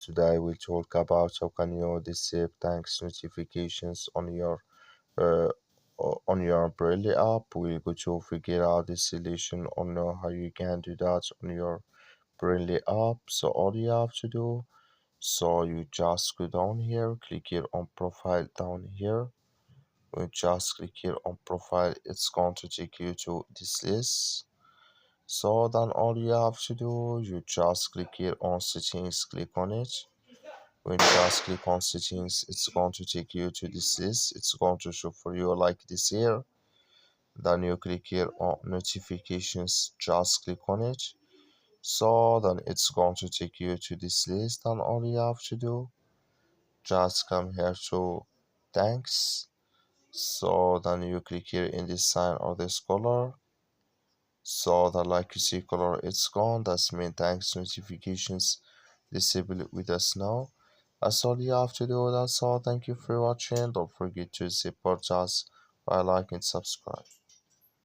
Today we talk about how can you disable thanks notifications uh, on your Braille app. We're going to figure out the solution on how you can do that on your Braille app. So all you have to do, so you just go down here, click here on profile down here. You just click here on profile. It's going to take you to this list. So then all you have to do, you just click here on settings, click on it. When you just click on settings, it's going to take you to this list. It's going to show for you like this here. Then you click here on notifications, just click on it. So then it's going to take you to this list, and all you have to do, just come here to thanks. So then you click here in this sign or this color. So the like you see color it's gone. That's mean thanks notifications disable it with us now. That's all you have to do. That's all. Thank you for watching. Don't forget to support us by liking and subscribe.